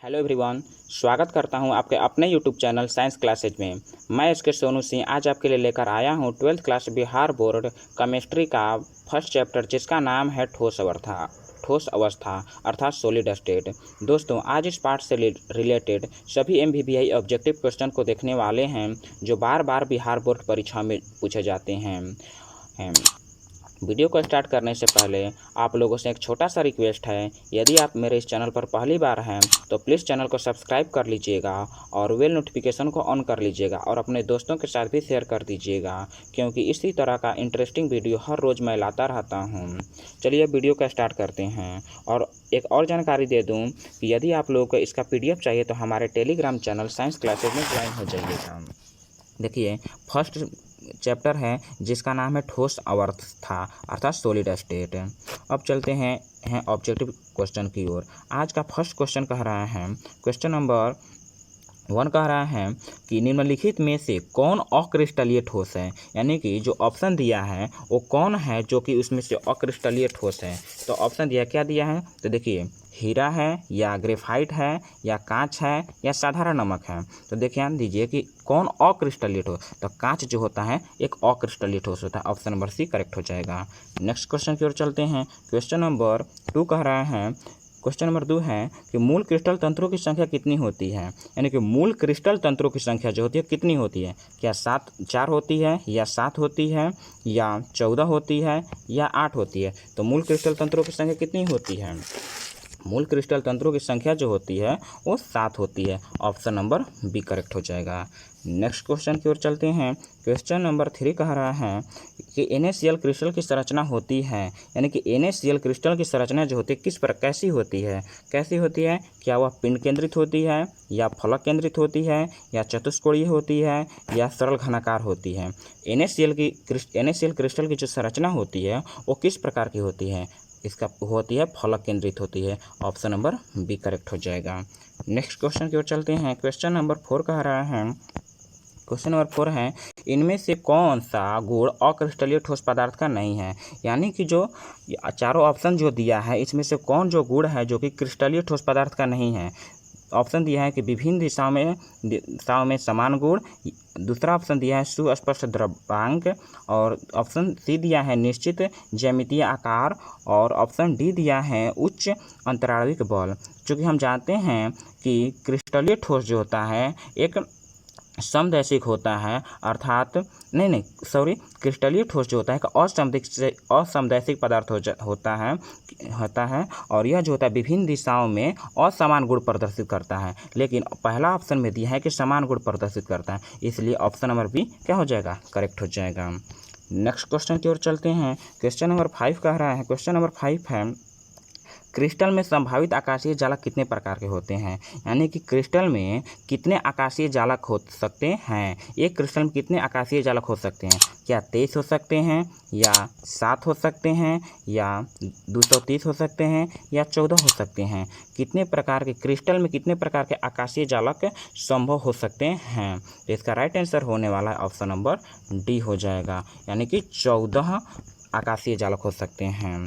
Hello everyone, स्वागत करता हूं आपके अपने यूट्यूब चैनल साइंस क्लासेज में। मैं इसके सोनू सिंह आज आपके लिए लेकर आया हूं 12th class Bihar board chemistry का फर्स्ट चैप्टर, जिसका नाम है ठोस अवस्था अर्थात सॉलिड स्टेट। दोस्तों, आज इस पार्ट से रिलेटेड सभी MBBI ऑब्जेक्टिव क्वेश्चन को देखने वाले हैं जो बार बार बिहार बोर्ड परीक्षा में पूछे जाते हैं। वीडियो को स्टार्ट करने से पहले आप लोगों से एक छोटा सा रिक्वेस्ट है, यदि आप मेरे इस चैनल पर पहली बार हैं तो प्लीज़ चैनल को सब्सक्राइब कर लीजिएगा और बेल नोटिफिकेशन को ऑन कर लीजिएगा और अपने दोस्तों के साथ भी शेयर कर दीजिएगा, क्योंकि इसी तरह का इंटरेस्टिंग वीडियो हर रोज़ मैं लाता रहता हूँ। चलिए वीडियो को स्टार्ट करते हैं। और एक और जानकारी दे दूँ कि यदि आप लोगों को इसका PDF चाहिए तो हमारे टेलीग्राम चैनल साइंस क्लासेज में ज्वाइन हो जाइएगा। देखिए, फर्स्ट चैप्टर है जिसका नाम है ठोस अवस्था अर्थात सॉलिड स्टेट। अब चलते हैं ऑब्जेक्टिव क्वेश्चन की ओर। आज का फर्स्ट क्वेश्चन कह रहा है, क्वेश्चन नंबर 1 कह रहा है कि निम्नलिखित में से कौन अक्रिस्टलीय ठोस है, यानी कि जो ऑप्शन दिया है वो कौन है जो कि उसमें से अक्रिस्टलीय ठोस है। तो ऑप्शन दिया, क्या दिया है, तो देखिए, हीरा है या ग्रेफाइट है या कांच है या साधारण नमक है। तो देखिए, ध्यान दीजिए कि कौन अक्रिस्टलीय ठोस, तो कांच जो होता है एक अक्रिस्टलीय ठोस होता है। ऑप्शन नंबर सी करेक्ट हो जाएगा। नेक्स्ट क्वेश्चन की ओर चलते हैं। क्वेश्चन नंबर 2 कह रहा है, क्वेश्चन नंबर 2 है कि मूल क्रिस्टल तंत्रों की संख्या कितनी होती है, यानी कि मूल क्रिस्टल तंत्रों की संख्या जो होती है कितनी होती है, क्या 4 होती है या 7 होती है या 14 होती है या 8 होती है। तो मूल क्रिस्टल तंत्रों की संख्या कितनी होती है, मूल क्रिस्टल तंत्रों की संख्या जो होती है वो 7 होती है। ऑप्शन नंबर बी करेक्ट हो जाएगा। नेक्स्ट क्वेश्चन की ओर चलते हैं। क्वेश्चन नंबर 3 कह रहा है कि NaCl क्रिस्टल की संरचना होती है, यानी कि NaCl क्रिस्टल की संरचना जो होती है किस पर कैसी होती है, क्या वह पिंड केंद्रित होती है या फलक केंद्रित होती है या चतुष्कोणीय होती है या सरल घनाकार होती है। NaCl क्रिस्टल की जो संरचना होती है वो किस प्रकार की होती है, इसका होती है फलक केंद्रित होती है। ऑप्शन नंबर बी करेक्ट हो जाएगा। नेक्स्ट क्वेश्चन की ओर चलते हैं। क्वेश्चन नंबर 4 कह रहा है, क्वेश्चन नंबर 4 है, इनमें से कौन सा गुण अक्रिस्टलीय ठोस पदार्थ का नहीं है, यानी कि जो चारों ऑप्शन जो दिया है इसमें से कौन जो गुण है जो कि क्रिस्टलीय ठोस पदार्थ का नहीं है। ऑप्शन दिया है कि विभिन्न दिशाओं में समान गुण, दूसरा ऑप्शन दिया है सुस्पष्ट द्रव्यांक, और ऑप्शन सी दिया है निश्चित ज्यामितीय आकार, और ऑप्शन डी दिया है उच्च अंतराणविक बल। चूँकि हम जानते हैं कि क्रिस्टलीय ठोस जो होता है एक समदैशिक होता है, अर्थात क्रिस्टलीय ठोस जो होता है असमदैशिक पदार्थ होता है और यह जो होता है विभिन्न दिशाओं में असमान गुण प्रदर्शित करता है, लेकिन पहला ऑप्शन में दिया है कि समान गुण प्रदर्शित करता है, इसलिए ऑप्शन नंबर बी क्या हो जाएगा, करेक्ट हो जाएगा। नेक्स्ट क्वेश्चन की ओर चलते हैं। क्वेश्चन नंबर 5 कह रहा है, क्वेश्चन नंबर 5 है, क्रिस्टल में संभावित आकाशीय जालक कितने प्रकार के होते हैं, यानी कि क्रिस्टल में कितने आकाशीय जालक हो सकते हैं, एक क्रिस्टल में कितने आकाशीय जालक हो सकते हैं, क्या 23 हो सकते हैं या 7 हो सकते हैं या 230 हो सकते हैं या 14 हो सकते हैं। कितने प्रकार के क्रिस्टल में कितने प्रकार के आकाशीय जालक संभव हो सकते हैं, तो इसका राइट आंसर होने वाला ऑप्शन नंबर डी हो जाएगा, यानी कि 14 आकाशीय जालक हो सकते हैं।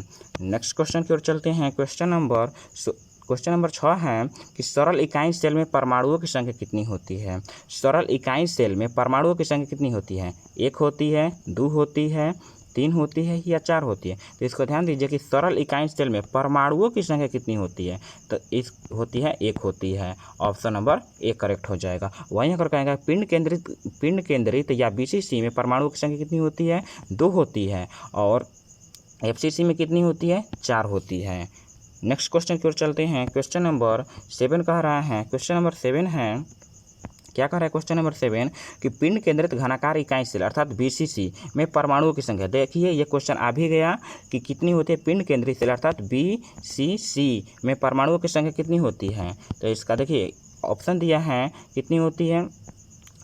नेक्स्ट क्वेश्चन की ओर चलते हैं। क्वेश्चन नंबर 6 है कि सरल इकाई सेल में परमाणुओं की संख्या कितनी होती है। सरल इकाई सेल में परमाणुओं की संख्या कितनी होती है, 1 होती है, 2 होती है, 3 होती है या 4 होती है। तो इसको ध्यान दीजिए कि सरल इकाई सेल में परमाणुओं की संख्या कितनी होती है, तो इस होती है 1 होती है। ऑप्शन नंबर ए करेक्ट हो जाएगा। वहीं अगर कहेंगे पिंड केंद्रित या BCC में परमाणुओं की संख्या कितनी होती है, 2 होती है, और FCC में कितनी होती है, 4 होती है। नेक्स्ट क्वेश्चन की ओर चलते हैं। क्वेश्चन नंबर 7 कह रहा है, क्वेश्चन नंबर 7 है, क्या कह रहा है क्वेश्चन नंबर 7 कि पिंड केंद्रित घनाकार इकाई सेल अर्थात BCC में परमाणुओं की संख्या। देखिए, ये क्वेश्चन आ भी गया कि कितनी होती है पिंड केंद्रित सेल अर्थात BCC में परमाणुओं की संख्या कितनी होती है। तो इसका देखिए ऑप्शन दिया है कितनी होती है,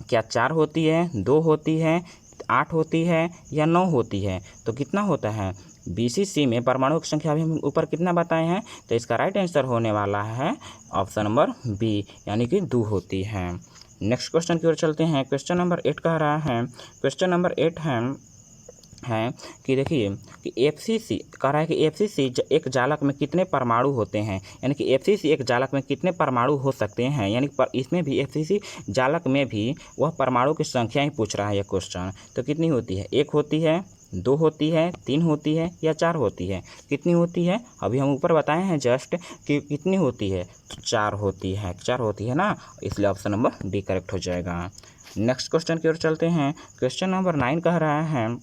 क्या 4 होती है, 2 होती है, 8 होती है या 9 होती है। तो कितना होता है, BCC में परमाणुओं की संख्या अभी हम ऊपर कितना बताए हैं, तो इसका राइट आंसर होने वाला है ऑप्शन नंबर बी, यानी कि 2 होती है। नेक्स्ट क्वेश्चन की ओर चलते हैं। क्वेश्चन नंबर 8 कह रहा है, क्वेश्चन नंबर 8 है हैं कि देखिए कि एफसीसी कह रहा है कि एफसीसी एक जालक में कितने परमाणु होते हैं, यानी कि एफसीसी एक जालक में कितने परमाणु हो सकते हैं, यानी इसमें भी एफसीसी जालक में भी वह परमाणु की संख्या ही पूछ रहा है ये क्वेश्चन। तो कितनी होती है, 1 होती है, 2 होती है, 3 होती है या 4 होती है। कितनी होती है, अभी हम ऊपर बताए हैं जस्ट कि कितनी होती है, तो 4 होती है, 4 होती है ना, इसलिए ऑप्शन नंबर डी करेक्ट हो जाएगा। नेक्स्ट क्वेश्चन की ओर चलते हैं। क्वेश्चन नंबर 9 कह रहा है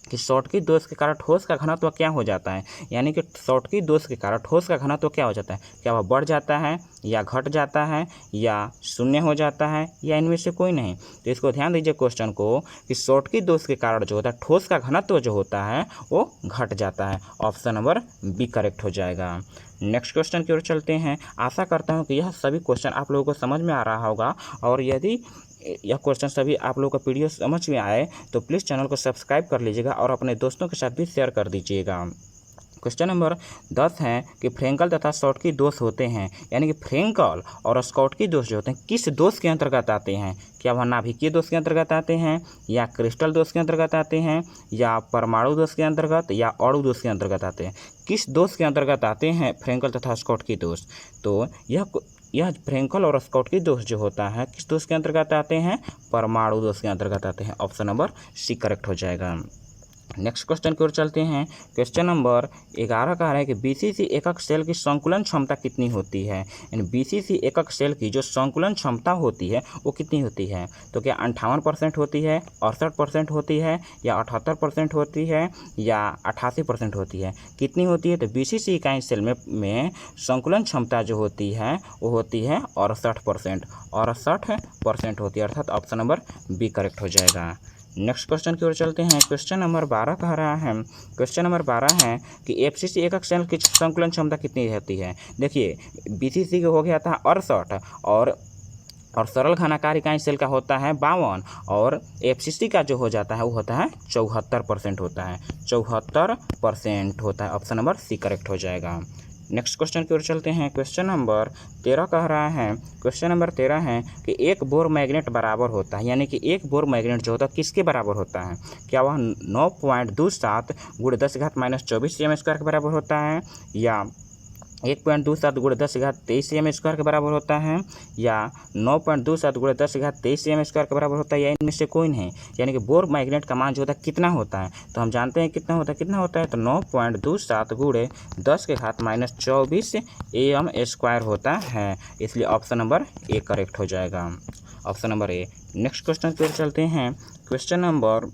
कि शॉटकी दोष के कारण ठोस का घनत्व क्या हो जाता है, यानी कि शॉटकी दोष के कारण ठोस का घनत्व क्या हो जाता है, क्या वह बढ़ जाता है या घट जाता है या शून्य हो जाता है या इनमें से कोई नहीं। तो इसको ध्यान दीजिए क्वेश्चन को कि शॉटकी दोष के कारण जो होता है ठोस का घनत्व जो होता है वो घट जाता है। ऑप्शन नंबर बी करेक्ट हो जाएगा। नेक्स्ट क्वेश्चन की ओर चलते हैं। आशा करता हूँ कि यह सभी क्वेश्चन आप लोगों को समझ में आ रहा होगा, और यदि यह क्वेश्चन सभी आप लोगों का पीडीएफ समझ में आए तो प्लीज़ चैनल को सब्सक्राइब कर लीजिएगा और अपने दोस्तों के साथ भी शेयर कर दीजिएगा। क्वेश्चन नंबर 10 है कि फ्रेंकल तथा शॉटकी दोष होते हैं, यानी कि फ्रेंकल और शॉटकी दोष जो होते हैं किस दोष के अंतर्गत आते हैं, क्या वह नाभिकीय दोष के अंतर्गत आते हैं या क्रिस्टल दोष के अंतर्गत आते हैं या परमाणु दोष के अंतर्गत या अणु दोष के अंतर्गत आते हैं। किस दोष के अंतर्गत आते हैं फ्रेंकल तथा शॉटकी दोष, तो यह फ्रेंकल और शॉटकी दोष जो होता है किस दोष के अंतर्गत आते हैं, परमाणु दोष के अंतर्गत आते हैं। ऑप्शन नंबर सी करेक्ट हो जाएगा। नेक्स्ट क्वेश्चन की ओर चलते हैं। क्वेश्चन नंबर 11 कह रहा है कि बीसीसी एकक सेल की संकुलन क्षमता कितनी होती है, यानी बीसीसी एकक सेल की जो संकुलन क्षमता होती है वो कितनी होती है, तो क्या 58% होती है, 68% होती है या 78% होती है या 88% होती है। कितनी होती है, तो बीसीसी इकाई सेल में संकुलन क्षमता जो होती है वो होती है 68% होती है, अर्थात ऑप्शन नंबर बी करेक्ट हो जाएगा। नेक्स्ट क्वेश्चन की ओर चलते हैं। क्वेश्चन नंबर 12 कह रहा है, क्वेश्चन नंबर 12 है कि एफसीसी एकक सेल की संकुलन क्षमता कितनी रहती है। देखिए बीसीसी का हो गया था 68 और सरल घनाकार इकाई सेल का होता है 52 और एफसीसी का जो हो जाता है वो होता है 74% होता है, 74% होता है। ऑप्शन नंबर सी करेक्ट हो जाएगा। नेक्स्ट क्वेश्चन की ओर चलते हैं। क्वेश्चन नंबर 13 कह रहा है, क्वेश्चन नंबर 13 है कि एक बोर मैग्नेट बराबर होता है, यानी कि एक बोर मैग्नेट जो होता है किसके बराबर होता है, क्या वह 9.27 × 10⁻⁻24 cm² के बराबर होता है या 1.27 × 10⁻23 cm² के बराबर होता है या 9.27 × 10⁻23 cm² के बराबर होता है या इनमें से कोई नहीं। यानी कि बोर मैग्नेट का मान जो होता है कितना होता है, तो हम जानते हैं कितना होता है तो 9.27 × 10⁻24 am² होता है, इसलिए ऑप्शन नंबर ए करेक्ट हो जाएगा। ऑप्शन नंबर ए। नेक्स्ट क्वेश्चन की ओर चलते हैं। क्वेश्चन नंबर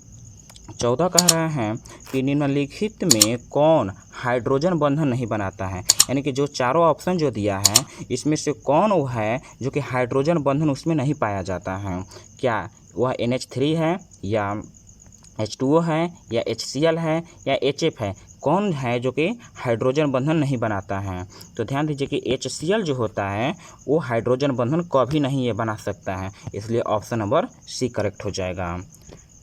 14 कह रहा है कि निम्नलिखित में कौन हाइड्रोजन बंधन नहीं बनाता है, यानी कि जो चारों ऑप्शन जो दिया है इसमें से कौन वो है जो कि हाइड्रोजन बंधन उसमें नहीं पाया जाता है, क्या वह NH3 है या H2O है या HCl है या HF है, कौन है जो कि हाइड्रोजन बंधन नहीं बनाता है। तो ध्यान दीजिए कि HCl जो होता है वो हाइड्रोजन बंधन कभी नहीं ये बना सकता है, इसलिए ऑप्शन नंबर सी करेक्ट हो जाएगा।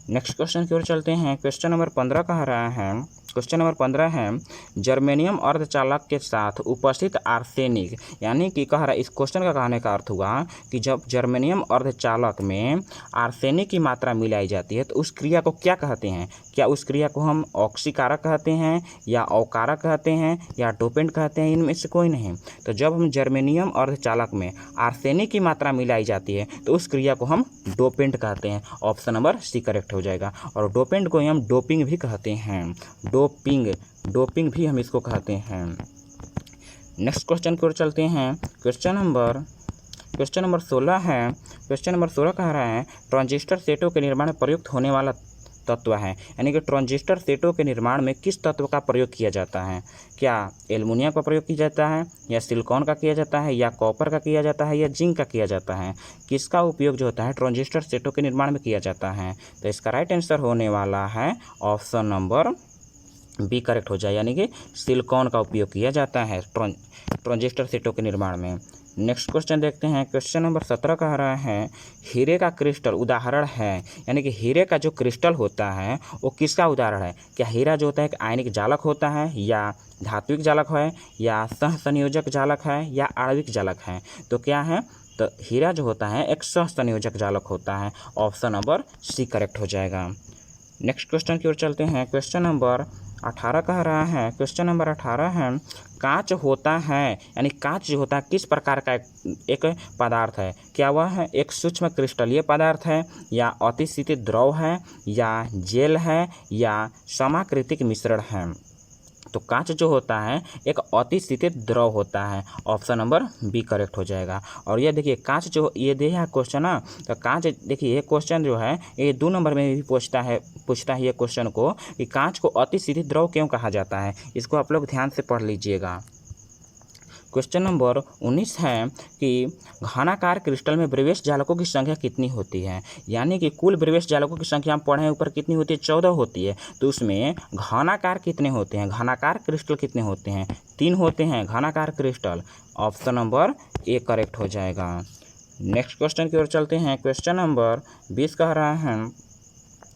नेक्स्ट क्वेश्चन की ओर चलते हैं। क्वेश्चन नंबर 15 कह रहा है, क्वेश्चन नंबर 15 है जर्मेनियम अर्धचालक के साथ उपस्थित आर्सेनिक, यानी कि कह रहा है इस क्वेश्चन का कहने का अर्थ हुआ कि जब जर्मेनियम अर्धचालक में आर्सेनिक की मात्रा मिलाई जाती है तो उस क्रिया को क्या कहते हैं, क्या उस क्रिया को हम ऑक्सीकारक कहते हैं या अवकारक कहते हैं या डोपेंट कहते हैं, इनमें से कोई नहीं। तो जब हम जर्मेनियम अर्धचालक में आर्सेनिक की मात्रा मिलाई जाती है तो उस क्रिया को हम डोपेंट कहते हैं। ऑप्शन नंबर सी करेक्ट हो जाएगा। और डोपेंट को हम डोपिंग भी कहते हैं, डोपिंग भी हम इसको कहते हैं। नेक्स्ट क्वेश्चन की ओर चलते हैं। क्वेश्चन नंबर 16 है। क्वेश्चन नंबर 16 कह रहा है ट्रांजिस्टर सेटों के निर्माण में प्रयुक्त होने वाला तत्व है, यानी कि ट्रांजिस्टर सेटों के निर्माण में किस तत्व का प्रयोग किया जाता है, क्या एल्युमिनियम का प्रयोग किया जाता है या सिलिकॉन का किया जाता है या कॉपर का किया जाता है या जिंक का किया जाता है, किसका उपयोग जो होता है ट्रांजिस्टर सेटों के निर्माण में किया जाता है। तो इसका राइट आंसर होने वाला है ऑप्शन नंबर बी करेक्ट हो जाए, यानी कि सिलिकॉन का उपयोग किया जाता है ट्रांजिस्टर सेटों के निर्माण में। नेक्स्ट क्वेश्चन देखते हैं। क्वेश्चन नंबर 17 कह रहा है हीरे का क्रिस्टल उदाहरण है, यानी कि हीरे का जो क्रिस्टल होता है वो किसका उदाहरण है, क्या हीरा जो होता है एक आयनिक जालक होता है या धात्विक जालक है या सहसंयोजक जालक है या आणविक जालक है, तो क्या है, तो हीरा जो होता है एक सहसंयोजक जालक होता है। ऑप्शन नंबर सी करेक्ट हो जाएगा। नेक्स्ट क्वेश्चन की ओर चलते हैं। क्वेश्चन नंबर 18 कह रहा है, क्वेश्चन नंबर 18 है, कांच होता है यानी कांच जो होता है किस प्रकार का एक पदार्थ है? क्या वह है एक सूक्ष्म क्रिस्टलीय पदार्थ है, या अतिशीतित द्रव है, या जेल है, या समाकृतिक मिश्रण है? तो कांच जो होता है एक अतिशीतित द्रव होता है। ऑप्शन नंबर बी करेक्ट हो जाएगा। और ये देखिए कांच जो ये दिया है क्वेश्चन ना, तो कांच देखिए ये क्वेश्चन जो है ये 2 नंबर में भी पूछता है ये क्वेश्चन को कि कांच को अतिशीतित द्रव क्यों कहा जाता है। इसको आप लोग ध्यान से पढ़ लीजिएगा। क्वेश्चन नंबर 19 है कि घनाकार क्रिस्टल में प्रवेश जालकों की संख्या कितनी होती है? यानी कि कुल प्रवेश जालकों की संख्या हम पढ़े ऊपर कितनी होती है? 14 होती है। तो उसमें घनाकार कितने होते हैं? घनाकार क्रिस्टल कितने होते हैं? 3 होते हैं घनाकार crystal. Option number A correct हो जाएगा। नेक्स्ट क्वेश्चन की ओर चलते हैं। क्वेश्चन नंबर 20 कह रहा है,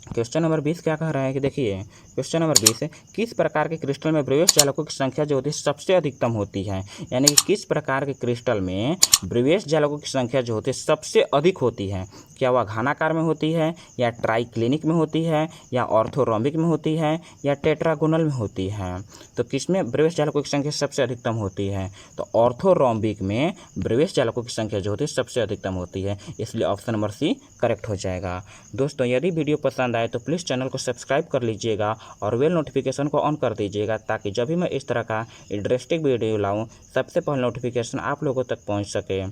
क्वेश्चन नंबर 20 क्या कह रहा है कि देखिए क्वेश्चन नंबर 20 है, किस प्रकार के क्रिस्टल में प्रवेश जालकों की संख्या जो होती है सबसे अधिकतम होती है? यानी कि किस प्रकार के क्रिस्टल में प्रवेश जालकों की संख्या जो होती है सबसे अधिक होती है? क्या वह घनाकार में होती है, या ट्राइक्लिनिक में होती है, या ऑर्थोरोम्बिक में होती है, या टेट्रागोनल में होती है? तो किसमें प्रवेश जालकों की संख्या सबसे अधिकतम होती है? तो ऑर्थोरोम्बिक में प्रवेश जालकों की संख्या जो होती है सबसे अधिकतम होती है। इसलिए ऑप्शन नंबर सी करेक्ट हो जाएगा। दोस्तों यदि वीडियो पसंद आए तो प्लीज़ चैनल को सब्सक्राइब कर लीजिएगा और बेल नोटिफिकेशन को ऑन कर दीजिएगा, ताकि जब भी मैं इस तरह का इंटरेस्टिंग वीडियो लाऊं सबसे पहले नोटिफिकेशन आप लोगों तक पहुंच सके।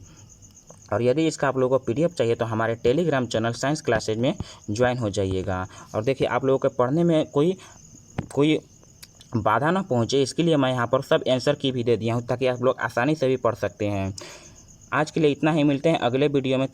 और यदि इसका आप लोगों को पीडीएफ चाहिए तो हमारे टेलीग्राम चैनल साइंस क्लासेज में ज्वाइन हो जाइएगा। और देखिए आप लोगों के पढ़ने में कोई बाधा ना पहुँचे, इसके लिए मैं यहाँ पर सब आंसर की भी दे दिया हूँ, ताकि आप लोग आसानी से भी पढ़ सकते हैं। आज के लिए इतना ही, मिलते हैं अगले वीडियो में।